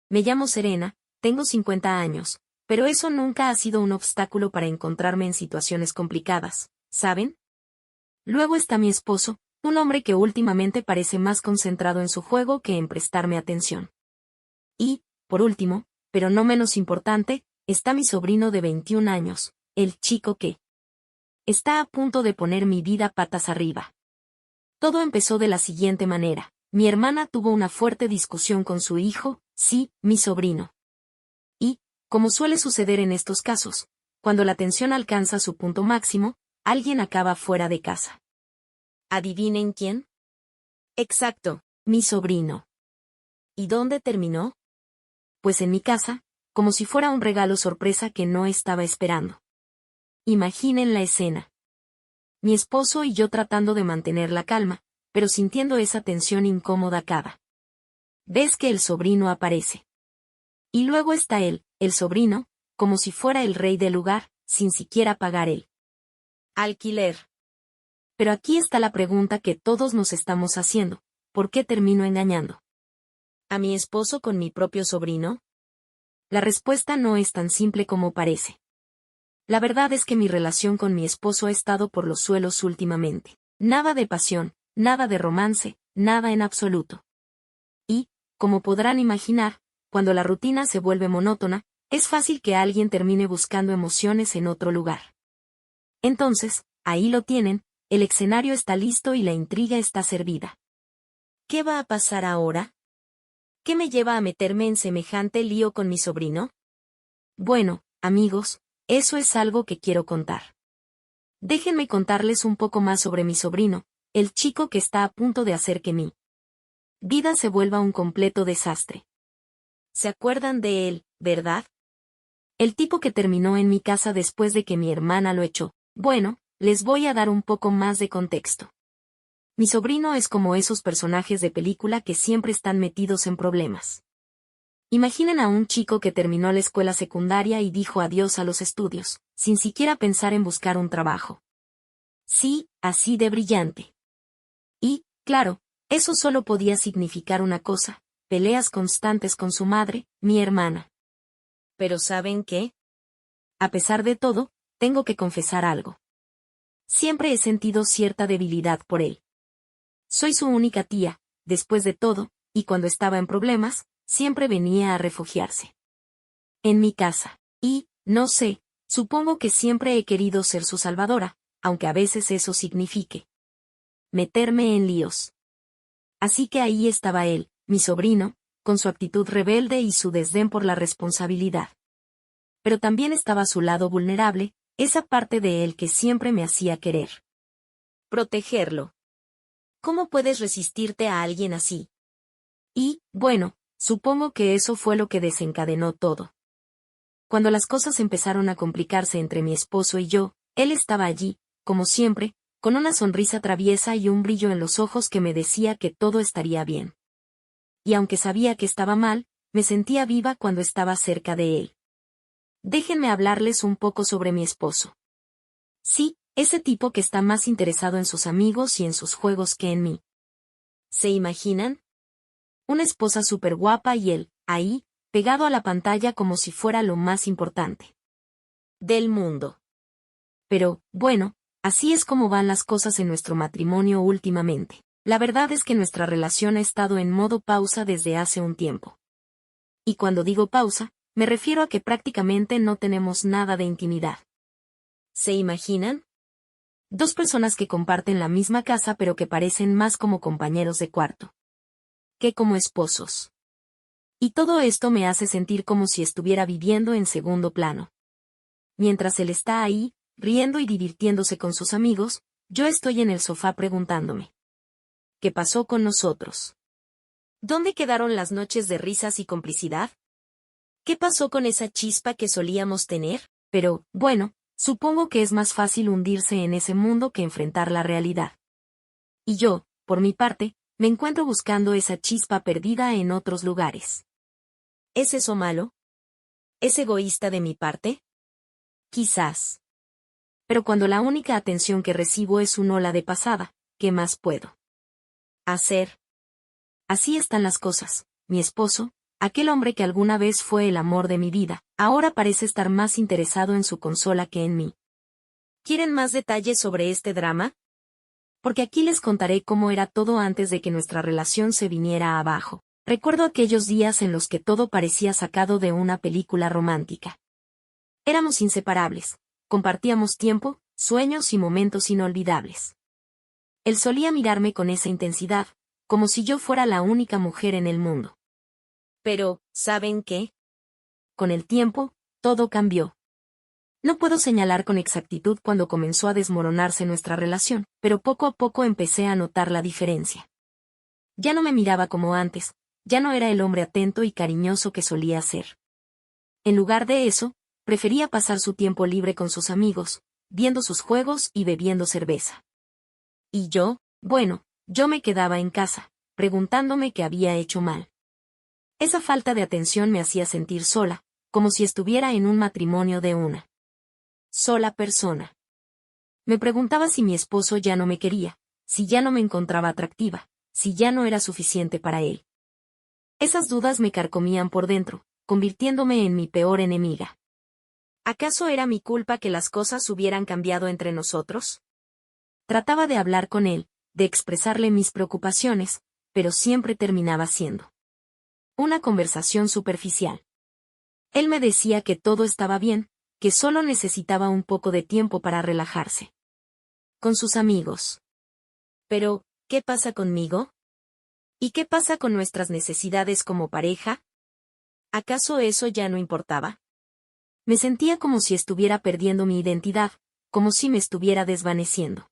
Me llamo Serena, tengo 50 años, pero eso nunca ha sido un obstáculo para encontrarme en situaciones complicadas, ¿saben? Luego está mi esposo, un hombre que últimamente parece más concentrado en su juego que en prestarme atención. Y, por último, pero no menos importante, está mi sobrino de 21 años, el chico que está a punto de poner mi vida patas arriba. Todo empezó de la siguiente manera. Mi hermana tuvo una fuerte discusión con su hijo, sí, mi sobrino. Y, como suele suceder en estos casos, cuando la tensión alcanza su punto máximo, alguien acaba fuera de casa. ¿Adivinen quién? Exacto, mi sobrino. ¿Y dónde terminó? Pues en mi casa, como si fuera un regalo sorpresa que no estaba esperando. Imaginen la escena. Mi esposo y yo tratando de mantener la calma, pero sintiendo esa tensión incómoda cada vez que el sobrino aparece. Y luego está él, el sobrino, como si fuera el rey del lugar, sin siquiera pagar el alquiler. Pero aquí está la pregunta que todos nos estamos haciendo: ¿por qué termino engañando a mi esposo con mi propio sobrino? La respuesta no es tan simple como parece. La verdad es que mi relación con mi esposo ha estado por los suelos últimamente. Nada de pasión, nada de romance, nada en absoluto. Y, como podrán imaginar, cuando la rutina se vuelve monótona, es fácil que alguien termine buscando emociones en otro lugar. Entonces, ahí lo tienen, el escenario está listo y la intriga está servida. ¿Qué va a pasar ahora? ¿Qué me lleva a meterme en semejante lío con mi sobrino? Bueno, amigos, eso es algo que quiero contar. Déjenme contarles un poco más sobre mi sobrino, el chico que está a punto de hacer que mi vida se vuelva un completo desastre. ¿Se acuerdan de él, verdad? El tipo que terminó en mi casa después de que mi hermana lo echó. Bueno, les voy a dar un poco más de contexto. Mi sobrino es como esos personajes de película que siempre están metidos en problemas. Imaginen a un chico que terminó la escuela secundaria y dijo adiós a los estudios, sin siquiera pensar en buscar un trabajo. Sí, así de brillante. Y, claro, eso solo podía significar una cosa: peleas constantes con su madre, mi hermana. Pero ¿saben qué? A pesar de todo, tengo que confesar algo. Siempre he sentido cierta debilidad por él. Soy su única tía, después de todo, y cuando estaba en problemas, siempre venía a refugiarse en mi casa. Y, no sé, supongo que siempre he querido ser su salvadora, aunque a veces eso signifique meterme en líos. Así que ahí estaba él, mi sobrino, con su actitud rebelde y su desdén por la responsabilidad. Pero también estaba su lado vulnerable, esa parte de él que siempre me hacía querer protegerlo. ¿Cómo puedes resistirte a alguien así? Y, bueno, supongo que eso fue lo que desencadenó todo. Cuando las cosas empezaron a complicarse entre mi esposo y yo, él estaba allí, como siempre, con una sonrisa traviesa y un brillo en los ojos que me decía que todo estaría bien. Y aunque sabía que estaba mal, me sentía viva cuando estaba cerca de él. Déjenme hablarles un poco sobre mi esposo. Sí, ese tipo que está más interesado en sus amigos y en sus juegos que en mí. ¿Se imaginan? Una esposa súper guapa y él, ahí, pegado a la pantalla como si fuera lo más importante del mundo. Pero, bueno, así es como van las cosas en nuestro matrimonio últimamente. La verdad es que nuestra relación ha estado en modo pausa desde hace un tiempo. Y cuando digo pausa, me refiero a que prácticamente no tenemos nada de intimidad. ¿Se imaginan? Dos personas que comparten la misma casa pero que parecen más como compañeros de cuarto que como esposos. Y todo esto me hace sentir como si estuviera viviendo en segundo plano. Mientras él está ahí, riendo y divirtiéndose con sus amigos, yo estoy en el sofá preguntándome: ¿qué pasó con nosotros? ¿Dónde quedaron las noches de risas y complicidad? ¿Qué pasó con esa chispa que solíamos tener? Pero, bueno, supongo que es más fácil hundirse en ese mundo que enfrentar la realidad. Y yo, por mi parte, me encuentro buscando esa chispa perdida en otros lugares. ¿Es eso malo? ¿Es egoísta de mi parte? Quizás. Pero cuando la única atención que recibo es un hola de pasada, ¿qué más puedo hacer? Así están las cosas, mi esposo, Aquel hombre que alguna vez fue el amor de mi vida, ahora parece estar más interesado en su consola que en mí. ¿Quieren más detalles sobre este drama? Porque aquí les contaré cómo era todo antes de que nuestra relación se viniera abajo. Recuerdo aquellos días en los que todo parecía sacado de una película romántica. Éramos inseparables, compartíamos tiempo, sueños y momentos inolvidables. Él solía mirarme con esa intensidad, como si yo fuera la única mujer en el mundo. Pero, ¿saben qué? Con el tiempo, todo cambió. No puedo señalar con exactitud cuando comenzó a desmoronarse nuestra relación, pero poco a poco empecé a notar la diferencia. Ya no me miraba como antes, ya no era el hombre atento y cariñoso que solía ser. En lugar de eso, prefería pasar su tiempo libre con sus amigos, viendo sus juegos y bebiendo cerveza. Y yo, bueno, yo me quedaba en casa, preguntándome qué había hecho mal. Esa falta de atención me hacía sentir sola, como si estuviera en un matrimonio de una sola persona. Me preguntaba si mi esposo ya no me quería, si ya no me encontraba atractiva, si ya no era suficiente para él. Esas dudas me carcomían por dentro, convirtiéndome en mi peor enemiga. ¿Acaso era mi culpa que las cosas hubieran cambiado entre nosotros? Trataba de hablar con él, de expresarle mis preocupaciones, pero siempre terminaba siendo una conversación superficial. Él me decía que todo estaba bien, que solo necesitaba un poco de tiempo para relajarse con sus amigos. Pero, ¿qué pasa conmigo? ¿Y qué pasa con nuestras necesidades como pareja? ¿Acaso eso ya no importaba? Me sentía como si estuviera perdiendo mi identidad, como si me estuviera desvaneciendo.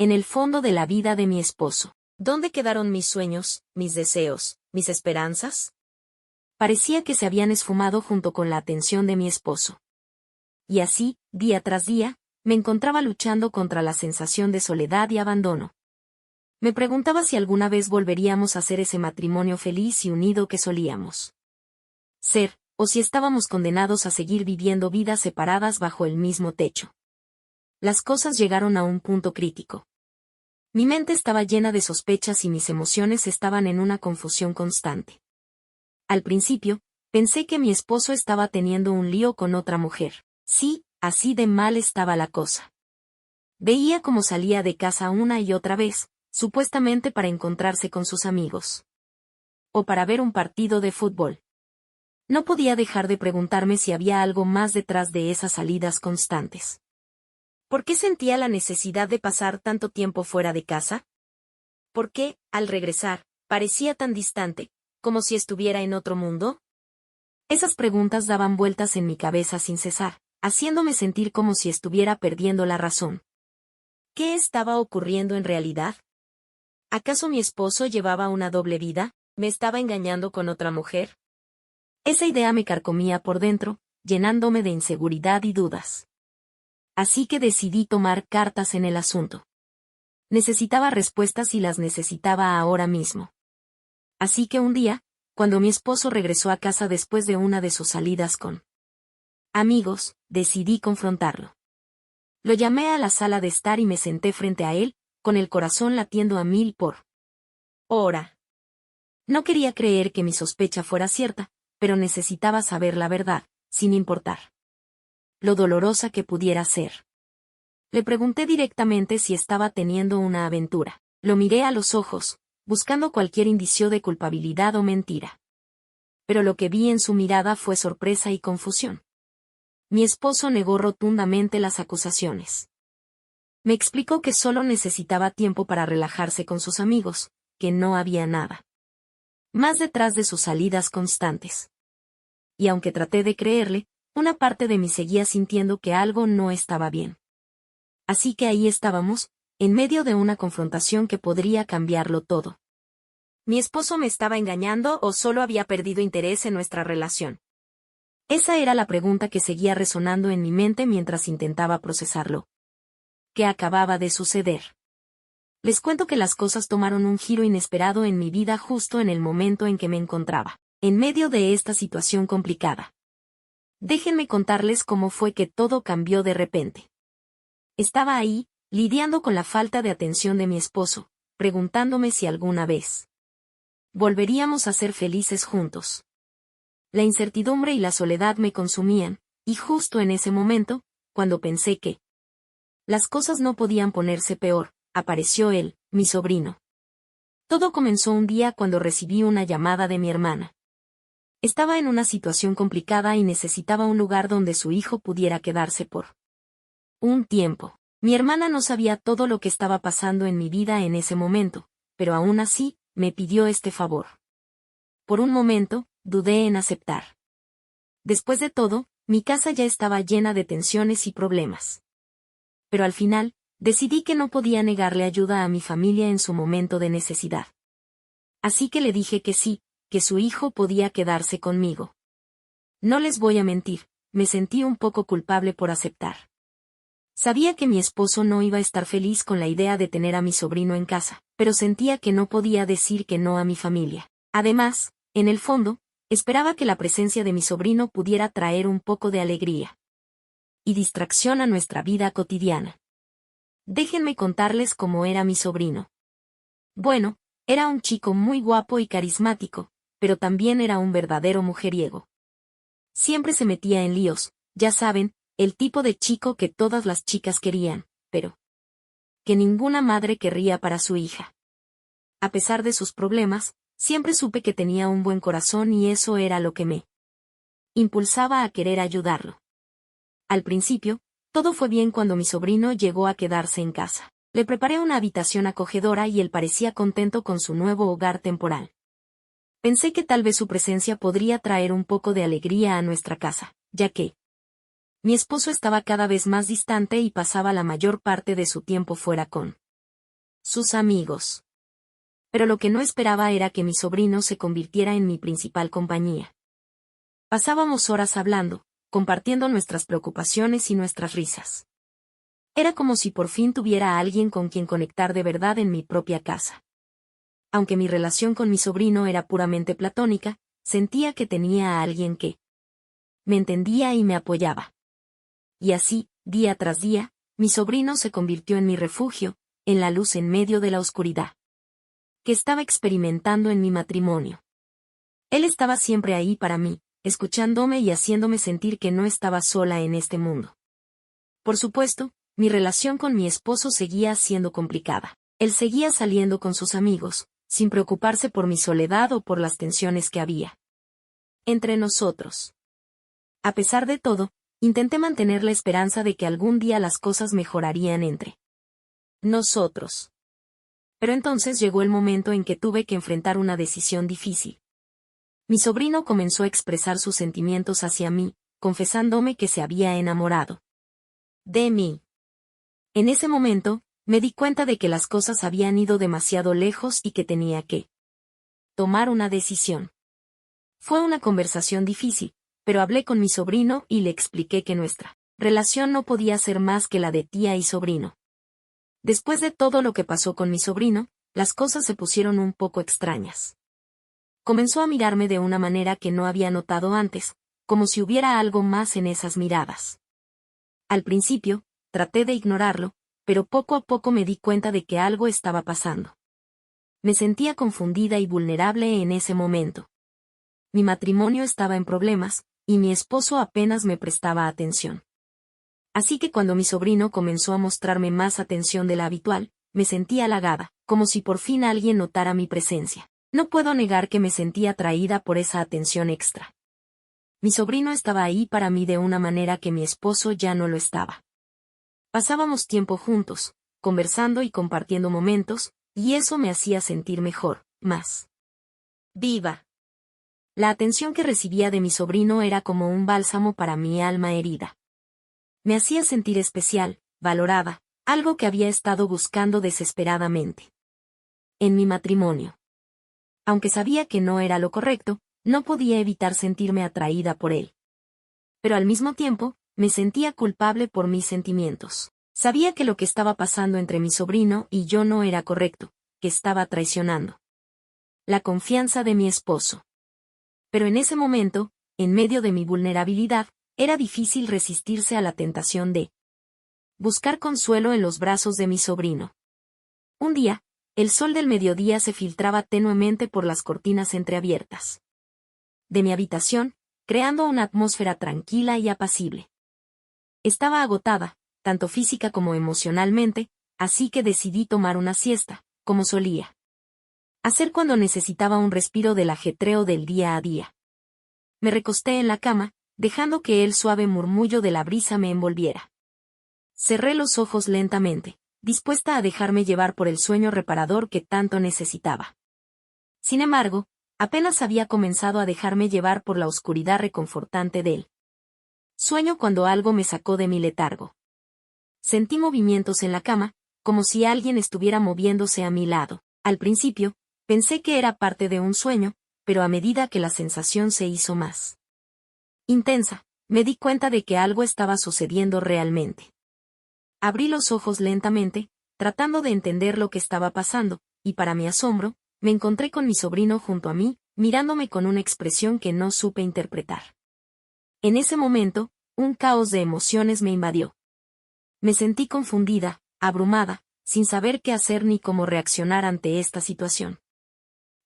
En el fondo de la vida de mi esposo, ¿dónde quedaron mis sueños, mis deseos, mis esperanzas? Parecía que se habían esfumado junto con la atención de mi esposo. Y así, día tras día, me encontraba luchando contra la sensación de soledad y abandono. Me preguntaba si alguna vez volveríamos a ser ese matrimonio feliz y unido que solíamos ser, o si estábamos condenados a seguir viviendo vidas separadas bajo el mismo techo. Las cosas llegaron a un punto crítico. Mi mente estaba llena de sospechas y mis emociones estaban en una confusión constante. Al principio, pensé que mi esposo estaba teniendo un lío con otra mujer. Sí, así de mal estaba la cosa. Veía cómo salía de casa una y otra vez, supuestamente para encontrarse con sus amigos. O para ver un partido de fútbol. No podía dejar de preguntarme si había algo más detrás de esas salidas constantes. ¿Por qué sentía la necesidad de pasar tanto tiempo fuera de casa? ¿Por qué, al regresar, parecía tan distante, como si estuviera en otro mundo? Esas preguntas daban vueltas en mi cabeza sin cesar, haciéndome sentir como si estuviera perdiendo la razón. ¿Qué estaba ocurriendo en realidad? ¿Acaso mi esposo llevaba una doble vida? ¿Me estaba engañando con otra mujer? Esa idea me carcomía por dentro, llenándome de inseguridad y dudas. Así que decidí tomar cartas en el asunto. Necesitaba respuestas y las necesitaba ahora mismo. Así que un día, cuando mi esposo regresó a casa después de una de sus salidas con amigos, decidí confrontarlo. Lo llamé a la sala de estar y me senté frente a él, con el corazón latiendo a 1000 por hora. No quería creer que mi sospecha fuera cierta, pero necesitaba saber la verdad, sin importar lo dolorosa que pudiera ser. Le pregunté directamente si estaba teniendo una aventura. Lo miré a los ojos, buscando cualquier indicio de culpabilidad o mentira. Pero lo que vi en su mirada fue sorpresa y confusión. Mi esposo negó rotundamente las acusaciones. Me explicó que solo necesitaba tiempo para relajarse con sus amigos, que no había nada más detrás de sus salidas constantes. Y aunque traté de creerle, una parte de mí seguía sintiendo que algo no estaba bien. Así que ahí estábamos, en medio de una confrontación que podría cambiarlo todo. ¿Mi esposo me estaba engañando o solo había perdido interés en nuestra relación? Esa era la pregunta que seguía resonando en mi mente mientras intentaba procesarlo. ¿Qué acababa de suceder? Les cuento que las cosas tomaron un giro inesperado en mi vida justo en el momento en que me encontraba, en medio de esta situación complicada. Déjenme contarles cómo fue que todo cambió de repente. Estaba ahí, lidiando con la falta de atención de mi esposo, preguntándome si alguna vez volveríamos a ser felices juntos. La incertidumbre y la soledad me consumían, y justo en ese momento, cuando pensé que las cosas no podían ponerse peor, apareció él, mi sobrino. Todo comenzó un día cuando recibí una llamada de mi hermana. Estaba en una situación complicada y necesitaba un lugar donde su hijo pudiera quedarse por un tiempo. Mi hermana no sabía todo lo que estaba pasando en mi vida en ese momento, pero aún así, me pidió este favor. Por un momento, dudé en aceptar. Después de todo, mi casa ya estaba llena de tensiones y problemas. Pero al final, decidí que no podía negarle ayuda a mi familia en su momento de necesidad. Así que le dije que sí, que su hijo podía quedarse conmigo. No les voy a mentir, me sentí un poco culpable por aceptar. Sabía que mi esposo no iba a estar feliz con la idea de tener a mi sobrino en casa, pero sentía que no podía decir que no a mi familia. Además, en el fondo, esperaba que la presencia de mi sobrino pudiera traer un poco de alegría y distracción a nuestra vida cotidiana. Déjenme contarles cómo era mi sobrino. Bueno, era un chico muy guapo y carismático, pero también era un verdadero mujeriego. Siempre se metía en líos, ya saben, el tipo de chico que todas las chicas querían, pero que ninguna madre querría para su hija. A pesar de sus problemas, siempre supe que tenía un buen corazón y eso era lo que me impulsaba a querer ayudarlo. Al principio, todo fue bien cuando mi sobrino llegó a quedarse en casa. Le preparé una habitación acogedora y él parecía contento con su nuevo hogar temporal. Pensé que tal vez su presencia podría traer un poco de alegría a nuestra casa, ya que mi esposo estaba cada vez más distante y pasaba la mayor parte de su tiempo fuera con sus amigos. Pero lo que no esperaba era que mi sobrino se convirtiera en mi principal compañía. Pasábamos horas hablando, compartiendo nuestras preocupaciones y nuestras risas. Era como si por fin tuviera a alguien con quien conectar de verdad en mi propia casa. Aunque mi relación con mi sobrino era puramente platónica, sentía que tenía a alguien que me entendía y me apoyaba. Y así, día tras día, mi sobrino se convirtió en mi refugio, en la luz en medio de la oscuridad que estaba experimentando en mi matrimonio. Él estaba siempre ahí para mí, escuchándome y haciéndome sentir que no estaba sola en este mundo. Por supuesto, mi relación con mi esposo seguía siendo complicada. Él seguía saliendo con sus amigos, sin preocuparse por mi soledad o por las tensiones que había entre nosotros. A pesar de todo, intenté mantener la esperanza de que algún día las cosas mejorarían entre nosotros. Pero entonces llegó el momento en que tuve que enfrentar una decisión difícil. Mi sobrino comenzó a expresar sus sentimientos hacia mí, confesándome que se había enamorado de mí. En ese momento, me di cuenta de que las cosas habían ido demasiado lejos y que tenía que tomar una decisión. Fue una conversación difícil, pero hablé con mi sobrino y le expliqué que nuestra relación no podía ser más que la de tía y sobrino. Después de todo lo que pasó con mi sobrino, las cosas se pusieron un poco extrañas. Comenzó a mirarme de una manera que no había notado antes, como si hubiera algo más en esas miradas. Al principio, traté de ignorarlo, pero poco a poco me di cuenta de que algo estaba pasando. Me sentía confundida y vulnerable en ese momento. Mi matrimonio estaba en problemas, y mi esposo apenas me prestaba atención. Así que cuando mi sobrino comenzó a mostrarme más atención de la habitual, me sentí halagada, como si por fin alguien notara mi presencia. No puedo negar que me sentí atraída por esa atención extra. Mi sobrino estaba ahí para mí de una manera que mi esposo ya no lo estaba. Pasábamos tiempo juntos, conversando y compartiendo momentos, y eso me hacía sentir mejor, más viva. La atención que recibía de mi sobrino era como un bálsamo para mi alma herida. Me hacía sentir especial, valorada, algo que había estado buscando desesperadamente en mi matrimonio. Aunque sabía que no era lo correcto, no podía evitar sentirme atraída por él. Pero al mismo tiempo, me sentía culpable por mis sentimientos. Sabía que lo que estaba pasando entre mi sobrino y yo no era correcto, que estaba traicionando la confianza de mi esposo. Pero en ese momento, en medio de mi vulnerabilidad, era difícil resistirse a la tentación de buscar consuelo en los brazos de mi sobrino. Un día, el sol del mediodía se filtraba tenuemente por las cortinas entreabiertas de mi habitación, creando una atmósfera tranquila y apacible. Estaba agotada, tanto física como emocionalmente, así que decidí tomar una siesta, como solía hacer cuando necesitaba un respiro del ajetreo del día a día. Me recosté en la cama, dejando que el suave murmullo de la brisa me envolviera. Cerré los ojos lentamente, dispuesta a dejarme llevar por el sueño reparador que tanto necesitaba. Sin embargo, apenas había comenzado a dejarme llevar por la oscuridad reconfortante del sueño cuando algo me sacó de mi letargo. Sentí movimientos en la cama, como si alguien estuviera moviéndose a mi lado. Al principio, pensé que era parte de un sueño, pero a medida que la sensación se hizo más intensa, me di cuenta de que algo estaba sucediendo realmente. Abrí los ojos lentamente, tratando de entender lo que estaba pasando, y para mi asombro, me encontré con mi sobrino junto a mí, mirándome con una expresión que no supe interpretar. En ese momento, un caos de emociones me invadió. Me sentí confundida, abrumada, sin saber qué hacer ni cómo reaccionar ante esta situación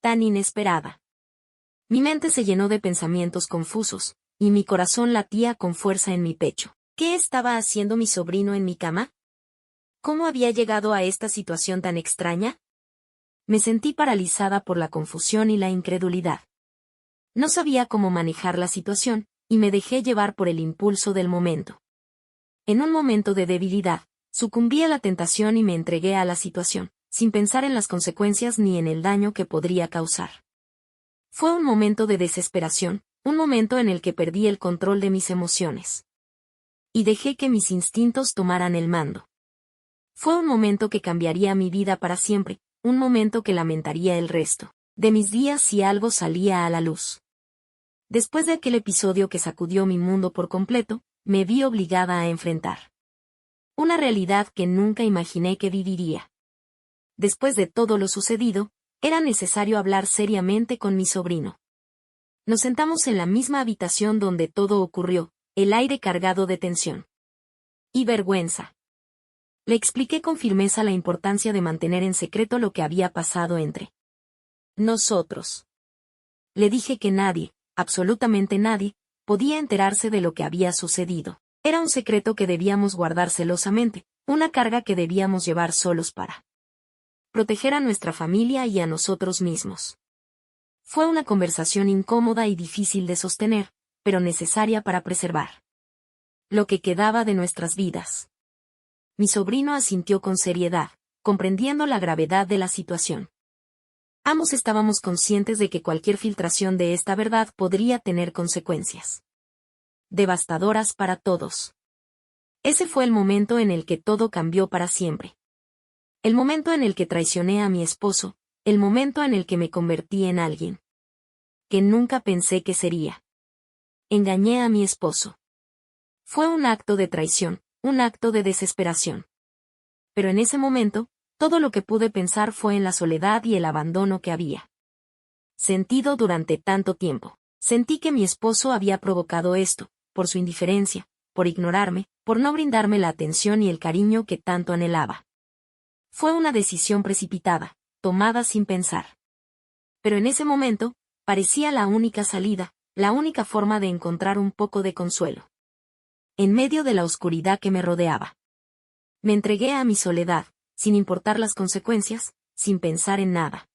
tan inesperada. Mi mente se llenó de pensamientos confusos, y mi corazón latía con fuerza en mi pecho. ¿Qué estaba haciendo mi sobrino en mi cama? ¿Cómo había llegado a esta situación tan extraña? Me sentí paralizada por la confusión y la incredulidad. No sabía cómo manejar la situación, y me dejé llevar por el impulso del momento. En un momento de debilidad, sucumbí a la tentación y me entregué a la situación, sin pensar en las consecuencias ni en el daño que podría causar. Fue un momento de desesperación, un momento en el que perdí el control de mis emociones. Y dejé que mis instintos tomaran el mando. Fue un momento que cambiaría mi vida para siempre, un momento que lamentaría el resto de mis días si algo salía a la luz. Después de aquel episodio que sacudió mi mundo por completo, me vi obligada a enfrentar una realidad que nunca imaginé que viviría. Después de todo lo sucedido, era necesario hablar seriamente con mi sobrino. Nos sentamos en la misma habitación donde todo ocurrió, el aire cargado de tensión y vergüenza. Le expliqué con firmeza la importancia de mantener en secreto lo que había pasado entre nosotros. Le dije que nadie, absolutamente nadie, podía enterarse de lo que había sucedido. Era un secreto que debíamos guardar celosamente, una carga que debíamos llevar solos para proteger a nuestra familia y a nosotros mismos. Fue una conversación incómoda y difícil de sostener, pero necesaria para preservar lo que quedaba de nuestras vidas. Mi sobrino asintió con seriedad, comprendiendo la gravedad de la situación. Ambos estábamos conscientes de que cualquier filtración de esta verdad podría tener consecuencias devastadoras para todos. Ese fue el momento en el que todo cambió para siempre. El momento en el que traicioné a mi esposo, el momento en el que me convertí en alguien que nunca pensé que sería. Engañé a mi esposo. Fue un acto de traición, un acto de desesperación. Pero en ese momento, todo lo que pude pensar fue en la soledad y el abandono que había sentido durante tanto tiempo. Sentí que mi esposo había provocado esto, por su indiferencia, por ignorarme, por no brindarme la atención y el cariño que tanto anhelaba. Fue una decisión precipitada, tomada sin pensar. Pero en ese momento, parecía la única salida, la única forma de encontrar un poco de consuelo. En medio de la oscuridad que me rodeaba. Me entregué a mi soledad, sin importar las consecuencias, sin pensar en nada